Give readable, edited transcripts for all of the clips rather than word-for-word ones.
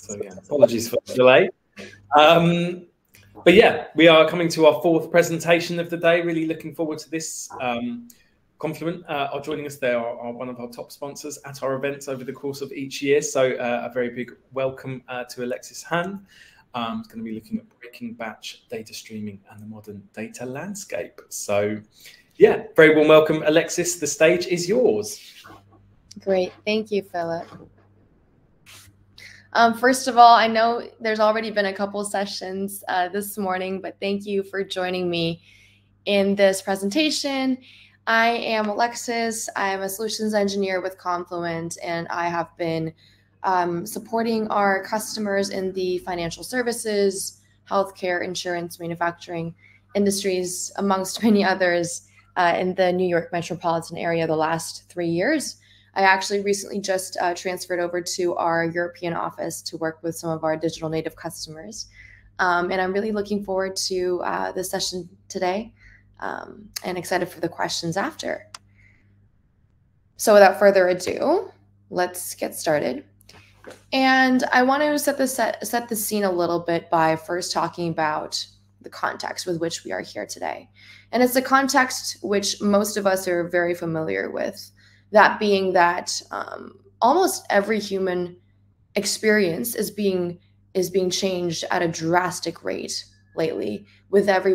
So yeah, apologies for the delay. But yeah, we are coming to our fourth presentation of the day. Really looking forward to this. Confluent are joining us. They are one of our top sponsors at our events over the course of each year. So a very big welcome to Alexis Han. It's going to be looking at breaking batch data streaming and the modern data landscape. So yeah, very warm welcome, Alexis. The stage is yours. Great. Thank you, Philip. First of all, I know there's already been a couple sessions this morning, but thank you for joining me in this presentation. I am Alexis. I am a solutions engineer with Confluent, and I have been supporting our customers in the financial services, healthcare, insurance, manufacturing industries, amongst many others in the New York metropolitan area the last 3 years. I actually recently just transferred over to our European office to work with some of our digital native customers. And I'm really looking forward to this session today and excited for the questions after. So without further ado, let's get started. And I want to set the scene a little bit by first talking about the context with which we are here today. And it's a context which most of us are very familiar with. That being that almost every human experience is being changed at a drastic rate lately, with every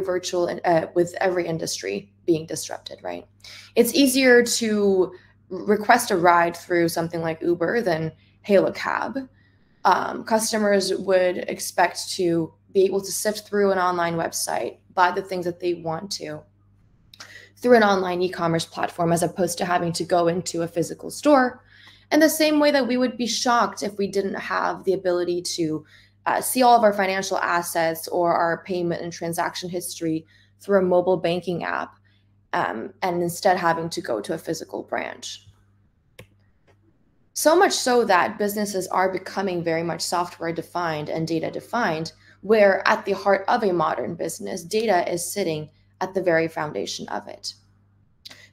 every industry being disrupted. Right? It's easier to request a ride through something like Uber than hail a cab. Customers would expect to be able to sift through an online website, buy the things that they want to through an online e-commerce platform, as opposed to having to go into a physical store. And the same way that we would be shocked if we didn't have the ability to see all of our financial assets or our payment and transaction history through a mobile banking app, and instead having to go to a physical branch. So much so that businesses are becoming very much software defined and data defined, where at the heart of a modern business, data is sitting at the very foundation of it.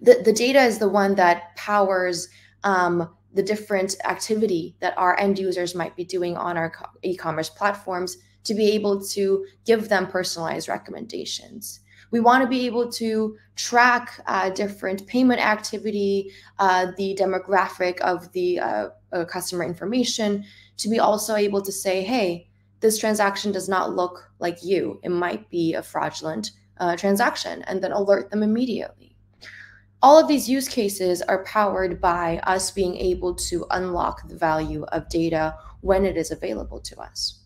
The data is the one that powers the different activity that our end users might be doing on our e-commerce platforms to be able to give them personalized recommendations. We want to be able to track different payment activity, the demographic of the customer information, to be also able to say, hey, this transaction does not look like you. It might be a fraudulent transaction, and then alert them immediately. All of these use cases are powered by us being able to unlock the value of data when it is available to us.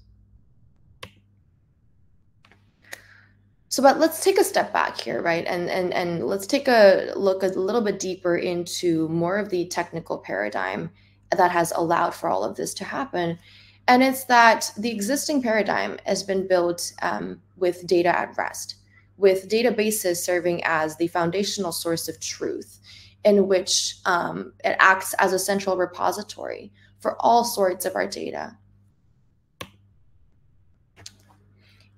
So, but let's take a step back here, right? And let's take a look a little bit deeper into more of the technical paradigm that has allowed for all of this to happen. And it's that the existing paradigm has been built with data at rest, with databases serving as the foundational source of truth, in which it acts as a central repository for all sorts of our data.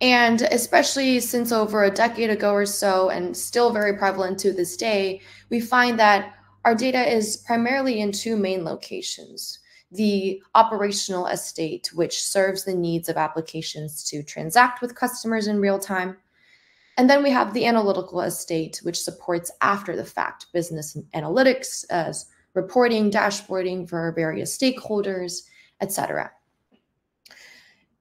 And especially since over a decade ago or so, and still very prevalent to this day, we find that our data is primarily in two main locations: the operational estate, which serves the needs of applications to transact with customers in real time. And then we have the analytical estate, which supports after the fact business analytics as reporting, dashboarding for various stakeholders, etc.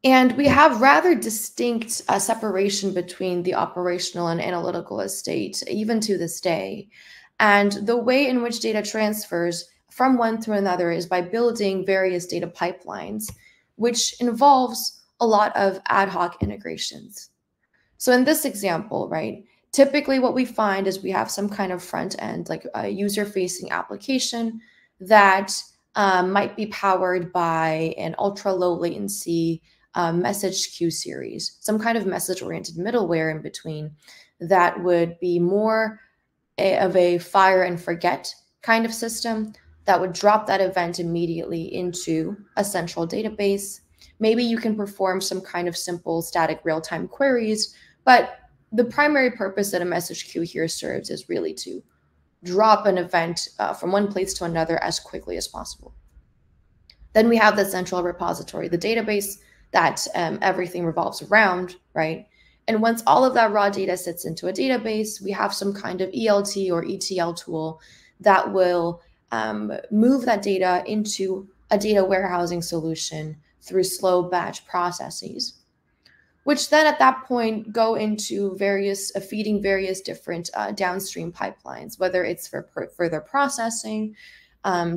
And we have rather distinct separation between the operational and analytical estate, even to this day. And the way in which data transfers from one to another is by building various data pipelines, which involves a lot of ad hoc integrations. So in this example, right, typically what we find is we have some kind of front end, like a user-facing application that might be powered by an ultra-low latency message queue series, some kind of message-oriented middleware in between that would be more of a fire and forget kind of system that would drop that event immediately into a central database. Maybe you can perform some kind of simple static real-time queries, but the primary purpose that a message queue here serves is really to drop an event from one place to another as quickly as possible. Then we have the central repository, the database that everything revolves around, right? And once all of that raw data sits into a database, we have some kind of ELT or ETL tool that will move that data into a data warehousing solution through slow batch processes, which then at that point go into feeding various different downstream pipelines, whether it's for further processing,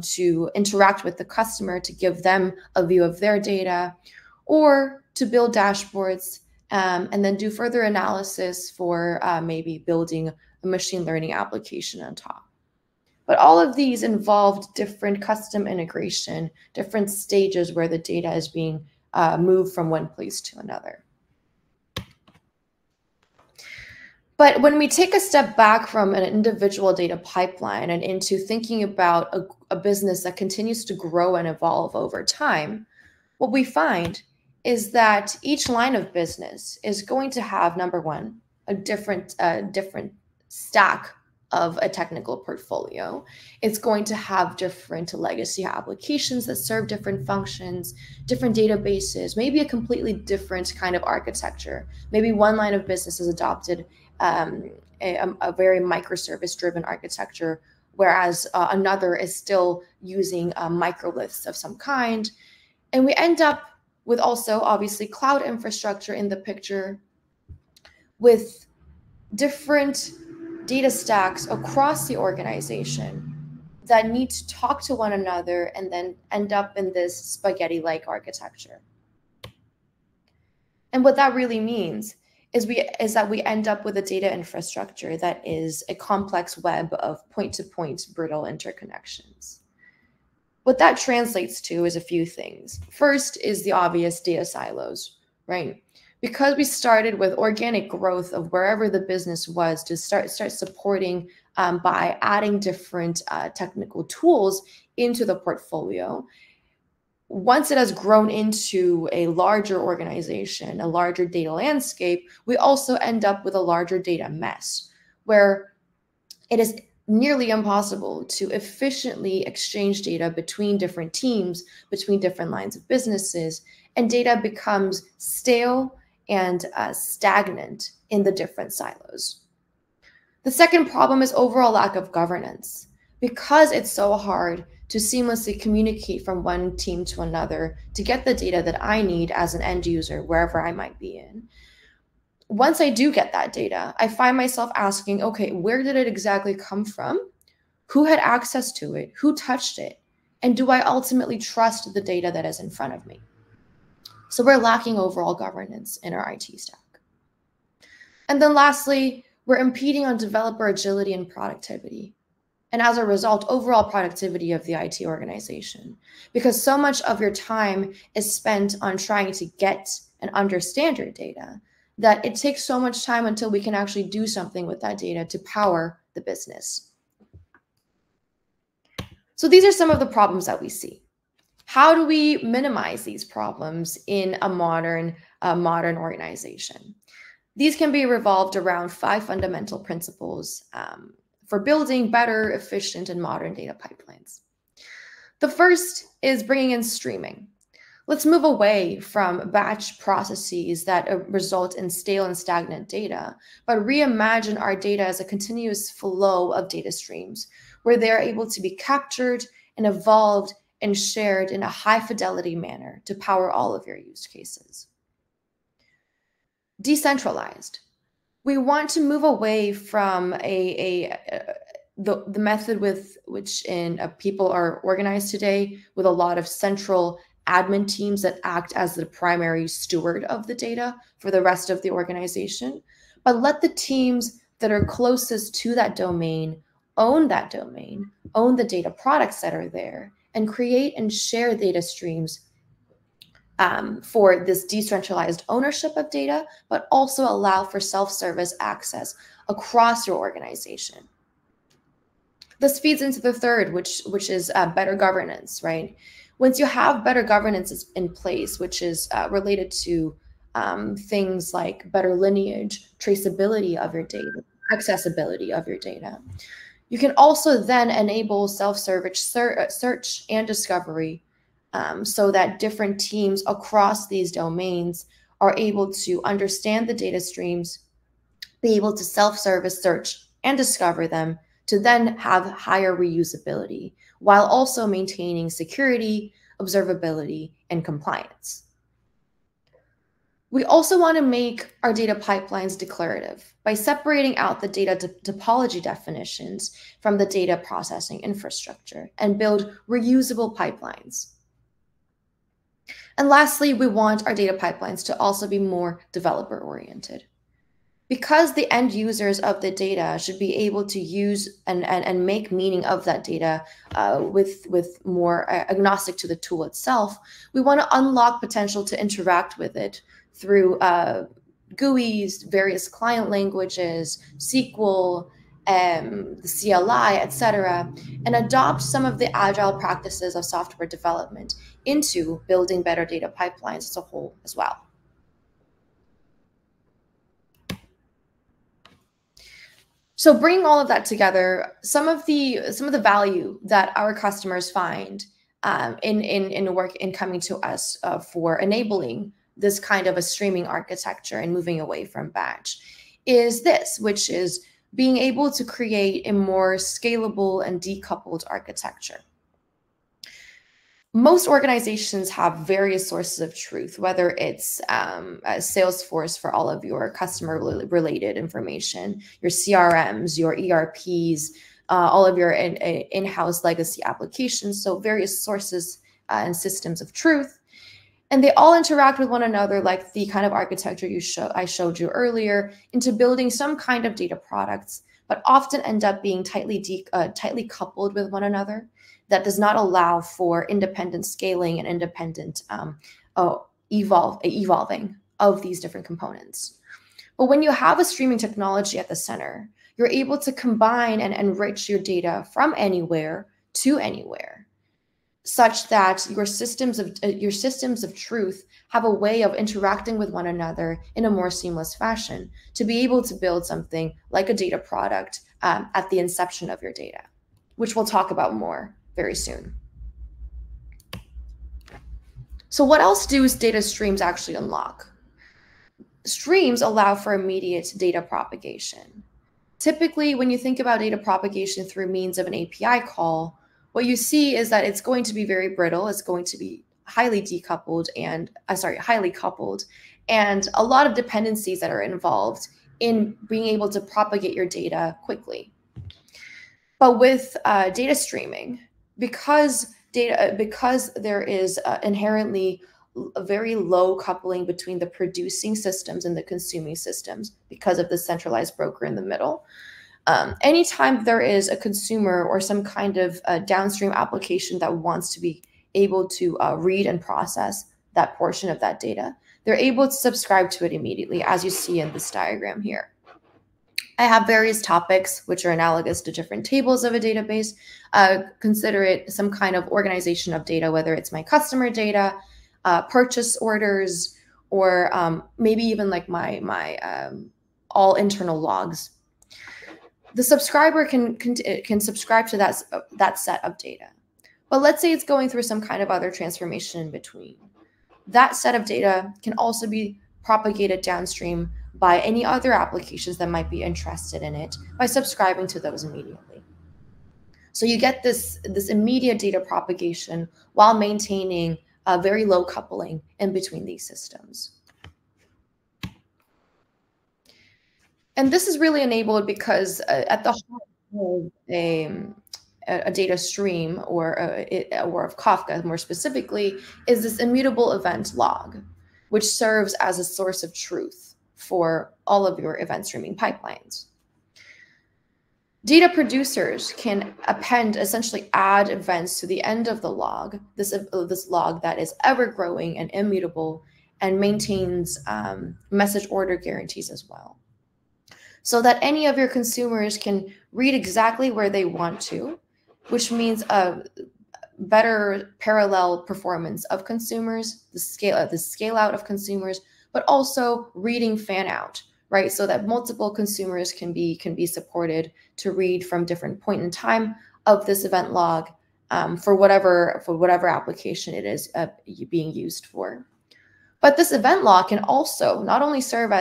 to interact with the customer, to give them a view of their data, or to build dashboards, and then do further analysis for maybe building a machine learning application on top. But all of these involved different custom integration, different stages where the data is being moved from one place to another. But when we take a step back from an individual data pipeline and into thinking about a business that continues to grow and evolve over time, what we find is that each line of business is going to have, number one, a different stack of a technical portfolio. It's going to have different legacy applications that serve different functions, different databases, maybe a completely different kind of architecture. Maybe one line of business has adopted a very microservice-driven architecture, whereas another is still using microliths of some kind. And we end up with also, obviously, cloud infrastructure in the picture with different data stacks across the organization that need to talk to one another and then end up in this spaghetti-like architecture. And what that really means is that we end up with a data infrastructure that is a complex web of point-to-point brittle interconnections. What that translates to is a few things. First is the obvious data silos, right? Because we started with organic growth of wherever the business was to start supporting by adding different technical tools into the portfolio. Once it has grown into a larger organization, a larger data landscape, we also end up with a larger data mess where it is nearly impossible to efficiently exchange data between different teams, between different lines of businesses, and data becomes stale and stagnant in the different silos. The second problem is overall lack of governance. Because it's so hard to seamlessly communicate from one team to another to get the data that I need as an end user, wherever I might be in. Once I do get that data, I find myself asking, okay, where did it exactly come from? Who had access to it? Who touched it? And do I ultimately trust the data that is in front of me? So we're lacking overall governance in our IT stack. And then lastly, we're impeding on developer agility and productivity. And as a result, overall productivity of the IT organization, because so much of your time is spent on trying to get and understand your data that it takes so much time until we can actually do something with that data to power the business. So these are some of the problems that we see. How do we minimize these problems in a modern organization? These can be revolved around 5 fundamental principles for building better, efficient, and modern data pipelines. The first is bringing in streaming. Let's move away from batch processes that result in stale and stagnant data, but reimagine our data as a continuous flow of data streams where they are able to be captured and evolved and shared in a high fidelity manner to power all of your use cases. Decentralized. We want to move away from the method with which people are organized today, with a lot of central admin teams that act as the primary steward of the data for the rest of the organization, but let the teams that are closest to that domain, own the data products that are there, and create and share data streams for this decentralized ownership of data, but also allow for self-service access across your organization. This feeds into the third, which is better governance, right? Once you have better governance in place, which is related to things like better lineage, traceability of your data, accessibility of your data, you can also then enable self-service search and discovery so that different teams across these domains are able to understand the data streams, be able to self-service search and discover them, to then have higher reusability, while also maintaining security, observability, and compliance. We also want to make our data pipelines declarative by separating out the data topology definitions from the data processing infrastructure and build reusable pipelines. And lastly, we want our data pipelines to also be more developer-oriented. Because the end users of the data should be able to use and make meaning of that data with more agnostic to the tool itself, we want to unlock potential to interact with it through GUIs, various client languages, SQL, the CLI, etc., and adopt some of the agile practices of software development into building better data pipelines as a whole as well. So bringing all of that together, some of the value that our customers find in coming to us for enabling this kind of a streaming architecture and moving away from batch is this, which is being able to create a more scalable and decoupled architecture. Most organizations have various sources of truth, whether it's Salesforce for all of your customer-related information, your CRMs, your ERPs, all of your in-house legacy applications, so various sources and systems of truth. And they all interact with one another, like the kind of architecture I showed you earlier, into building some kind of data products, but often end up being tightly coupled with one another. That does not allow for independent scaling and independent evolving of these different components. But when you have a streaming technology at the center, you're able to combine and enrich your data from anywhere to anywhere, such that your systems of truth have a way of interacting with one another in a more seamless fashion to be able to build something like a data product at the inception of your data, which we'll talk about more very soon. So what else do data streams actually unlock? Streams allow for immediate data propagation. Typically, when you think about data propagation through means of an API call, what you see is that it's going to be very brittle. It's going to be highly decoupled and, highly coupled, and a lot of dependencies that are involved in being able to propagate your data quickly. But with data streaming, because there is inherently a very low coupling between the producing systems and the consuming systems because of the centralized broker in the middle, anytime there is a consumer or some kind of downstream application that wants to be able to read and process that portion of that data, they're able to subscribe to it immediately, as you see in this diagram here. I have various topics which are analogous to different tables of a database. Consider it some kind of organization of data, whether it's my customer data, purchase orders, or maybe even like my all internal logs. The subscriber can subscribe to that set of data. But let's say it's going through some kind of other transformation in between. That set of data can also be propagated downstream by any other applications that might be interested in it by subscribing to those immediately. So you get this immediate data propagation while maintaining a very low coupling in between these systems. And this is really enabled because at the heart of a data stream or of Kafka more specifically is this immutable event log, which serves as a source of truth for all of your event streaming pipelines. Data producers can essentially add events to the end of the log, this log that is ever growing and immutable and maintains message order guarantees as well, so that any of your consumers can read exactly where they want to, which means a better parallel performance of consumers, the scale out of consumers, but also reading fan out, right? So that multiple consumers can be supported to read from different point in time of this event log for whatever application it is being used for. But this event log can also not only serve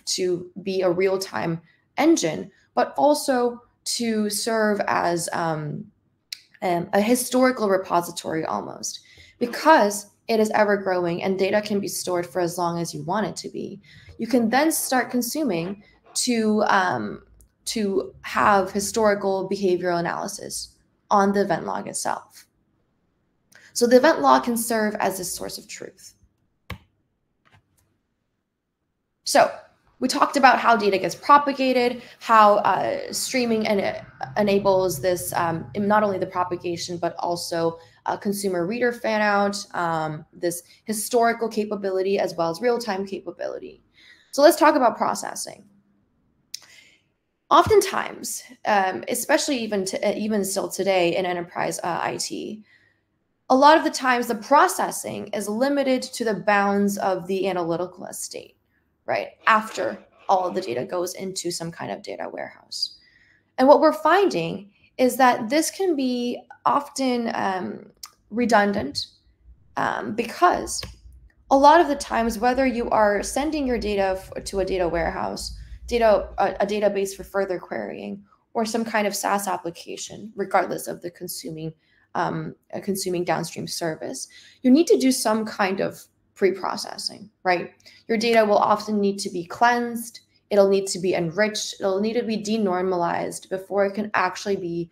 to be a real-time engine, but also to serve as a historical repository almost, because it is ever growing and data can be stored for as long as you want it to be. You can then start consuming to have historical behavioral analysis on the event log itself. So the event log can serve as a source of truth. So we talked about how data gets propagated, how streaming enables this, not only the propagation, but also consumer reader fan out, this historical capability as well as real-time capability. So let's talk about processing. Oftentimes, especially even still today in enterprise IT, a lot of the times the processing is limited to the bounds of the analytical estate, right? After all of the data goes into some kind of data warehouse. And what we're finding is that this can be often redundant because a lot of the times, whether you are sending your data to a data warehouse, a database for further querying, or some kind of SaaS application, regardless of the consuming downstream service, you need to do some kind of pre-processing, right? Your data will often need to be cleansed. It'll need to be enriched. It'll need to be denormalized before it can actually be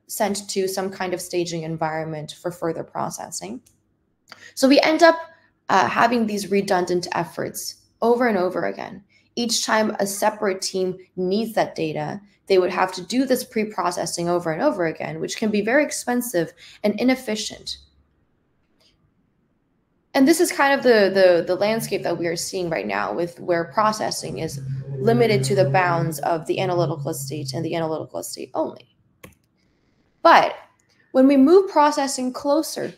sent to some kind of staging environment for further processing. So we end up having these redundant efforts over and over again. Each time a separate team needs that data, they would have to do this pre-processing over and over again, which can be very expensive and inefficient. And this is kind of the landscape that we are seeing right now, with where processing is limited to the bounds of the analytical estate and the analytical estate only. But when we move processing closer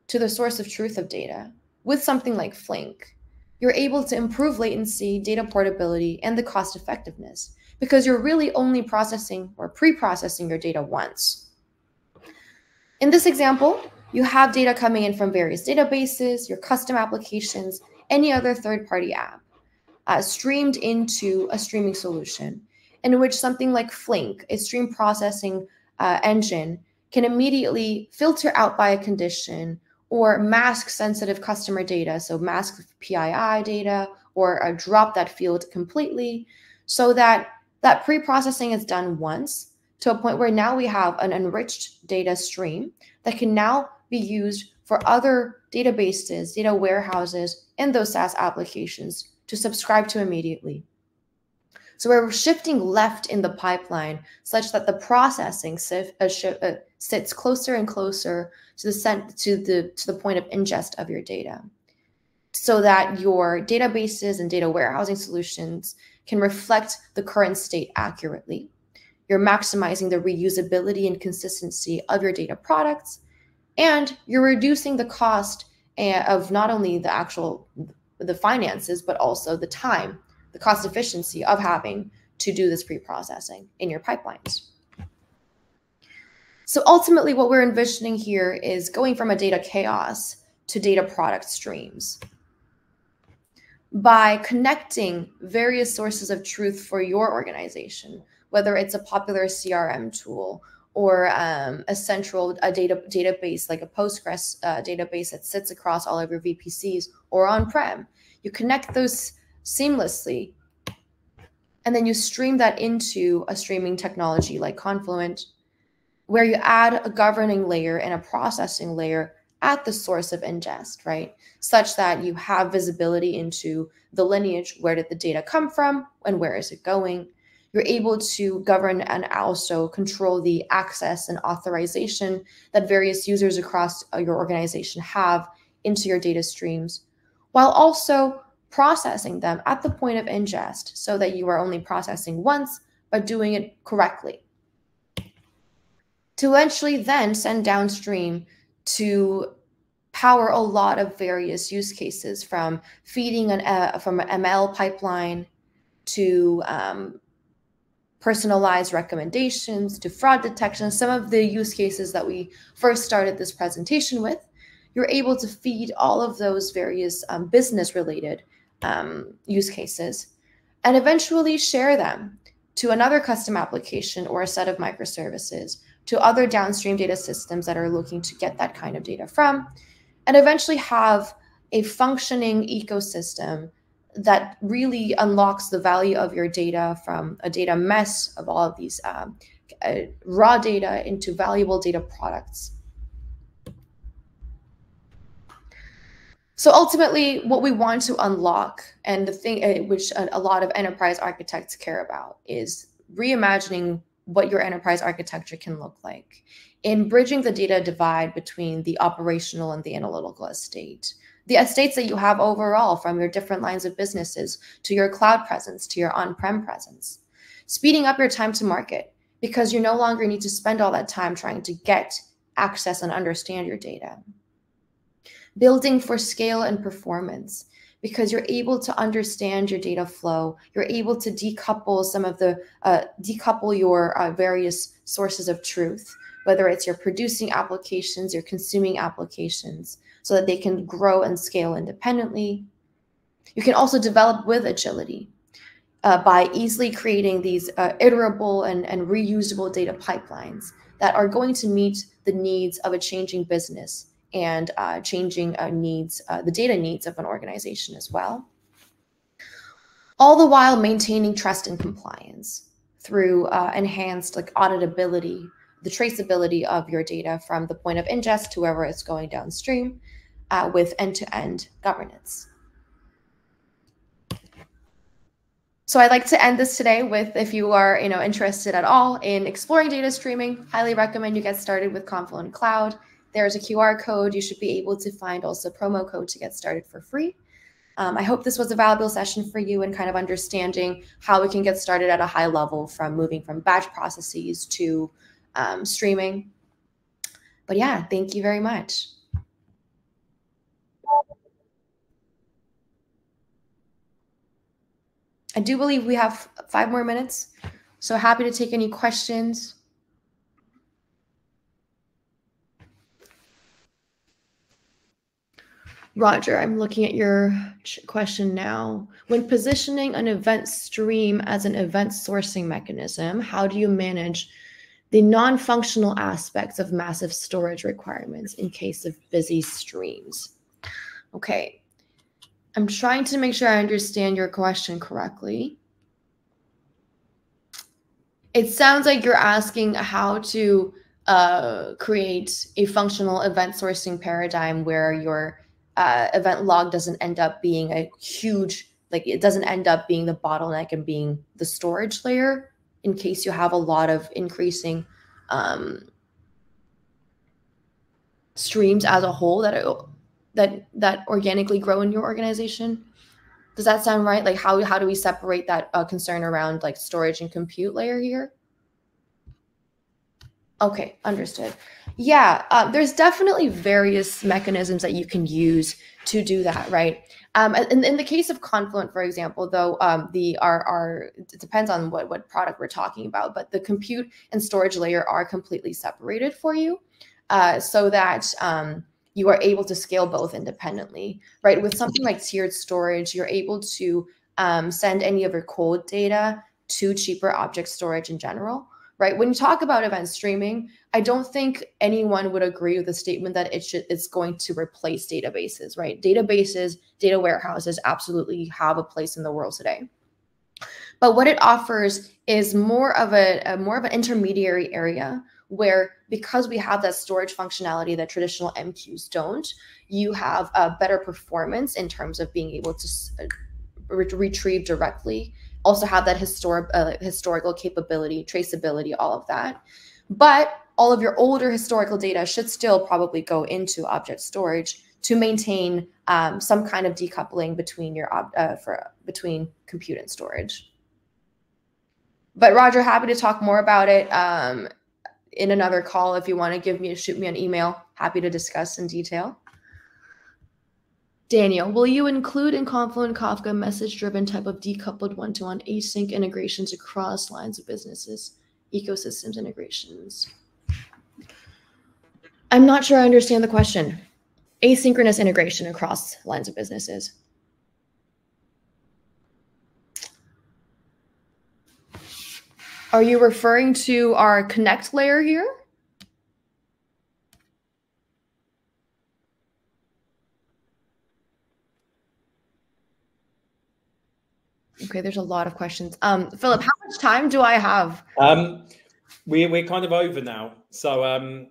to the source of truth of data with something like Flink, you're able to improve latency, data portability, and the cost effectiveness, because you're really only processing or pre-processing your data once. In this example, you have data coming in from various databases, your custom applications, any other third-party app, streamed into a streaming solution, in which something like Flink, a stream processing engine, can immediately filter out by a condition or mask sensitive customer data, so mask PII data, or drop that field completely, so that that pre-processing is done once, to a point where now we have an enriched data stream that can now be used for other databases, data warehouses, and those SaaS applications to subscribe to immediately. So we're shifting left in the pipeline such that the processing sits closer and closer to the point of ingest of your data, so that your databases and data warehousing solutions can reflect the current state accurately. You're maximizing the reusability and consistency of your data products, and you're reducing the cost of not only the finances, but also the time, the cost efficiency of having to do this pre-processing in your pipelines. So ultimately, what we're envisioning here is going from a data chaos to data product streams. By connecting various sources of truth for your organization, whether it's a popular CRM tool or a central database like a Postgres database that sits across all of your VPCs or on-prem, you connect those seamlessly, and then you stream that into a streaming technology like Confluent, where you add a governing layer and a processing layer at the source of ingest, right? Such that you have visibility into the lineage. Where did the data come from and where is it going? You're able to govern and also control the access and authorization that various users across your organization have into your data streams, while also processing them at the point of ingest, so that you are only processing once, but doing it correctly, to eventually then send downstream to power a lot of various use cases, from feeding from an ML pipeline to personalized recommendations to fraud detection, some of the use cases that we first started this presentation with, you're able to feed all of those various business-related use cases and eventually share them to another custom application or a set of microservices, to other downstream data systems that are looking to get that kind of data from, and eventually have a functioning ecosystem that really unlocks the value of your data from a data mess of all of these raw data into valuable data products. So ultimately, what we want to unlock, and the thing which a lot of enterprise architects care about, is reimagining what your enterprise architecture can look like in bridging the data divide between the operational and the analytical estate. The estates that you have overall, from your different lines of businesses to your cloud presence to your on-prem presence. Speeding up your time to market, because you no longer need to spend all that time trying to get access and understand your data. Building for scale and performance, because you're able to understand your data flow. You're able to decouple some of the, decouple your various sources of truth, whether it's your producing applications, your consuming applications, so that they can grow and scale independently. You can also develop with agility by easily creating these iterable and reusable data pipelines that are going to meet the needs of a changing business and changing needs, the data needs of an organization as well. All the while maintaining trust and compliance through enhanced auditability, the traceability of your data from the point of ingest to wherever it's going downstream, with end-to-end governance. So I'd like to end this today with, if you are interested at all in exploring data streaming, highly recommend you get started with Confluent Cloud. There's a QR code. You should be able to find also promo code to get started for free. I hope this was a valuable session for you in kind of understanding how we can get started at a high level from moving from batch processes to streaming. But yeah, thank you very much. I do believe we have 5 more minutes, so happy to take any questions. Roger, I'm looking at your question now. When positioning an event stream as an event sourcing mechanism, how do you manage the non-functional aspects of massive storage requirements in case of busy streams? Okay. I'm trying to make sure I understand your question correctly. It sounds like you're asking how to create a functional event sourcing paradigm where your event log doesn't end up being a huge, it doesn't end up being the bottleneck and being the storage layer in case you have a lot of increasing streams as a whole that organically grow in your organization. Does that sound right? Like how do we separate that concern around storage and compute layer here? Okay, understood. Yeah, there's definitely various mechanisms that you can use to do that, right? In the case of Confluent, for example, though, it depends on what product we're talking about, but the compute and storage layer are completely separated for you, so that you are able to scale both independently, right? With something like tiered storage, you're able to send any of your cold data to cheaper object storage in general, right? When you talk about event streaming, I don't think anyone would agree with the statement that it's going to replace databases, right? Databases, data warehouses absolutely have a place in the world today. But what it offers is more of an intermediary area where, because we have that storage functionality that traditional MQs don't, you have a better performance in terms of being able to retrieve directly, also have that historical capability, traceability, all of that. But all of your older historical data should still probably go into object storage to maintain some kind of decoupling between between compute and storage. But Roger, happy to talk more about it in another call. If you want to shoot me an email, happy to discuss in detail. Daniel, will you include in Confluent Kafka message-driven type of decoupled one-to-one async integrations across lines of businesses, ecosystems integrations? I'm not sure I understand the question. Asynchronous integration across lines of businesses. Are you referring to our connect layer here? Okay, there's a lot of questions. Philip, how much time do I have? We're kind of over now. So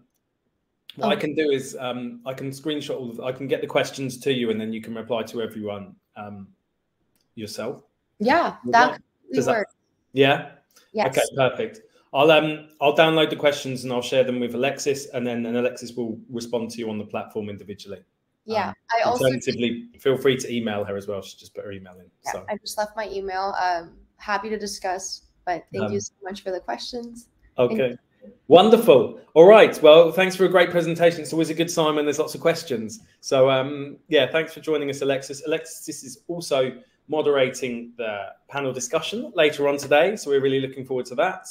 what I can do is I can screenshot I can get the questions to you, and then you can reply to everyone yourself. Yeah, that does that work? Yeah. Yes. Okay, perfect. I'll download the questions and I'll share them with Alexis, and then Alexis will respond to you on the platform individually. Yeah, alternatively, feel free to email her as well. She just put her email in. Yeah, so I just left my email. Happy to discuss, but thank you so much for the questions. Okay, wonderful. All right. Well, thanks for a great presentation. It's always a good sign when there's lots of questions. So yeah, thanks for joining us, Alexis. Alexis is also moderating the panel discussion later on today, so we're really looking forward to that.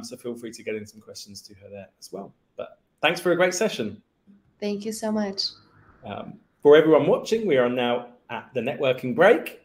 So feel free to get in some questions to her there as well. But thanks for a great session. Thank you so much. For everyone watching, we are now at the networking break.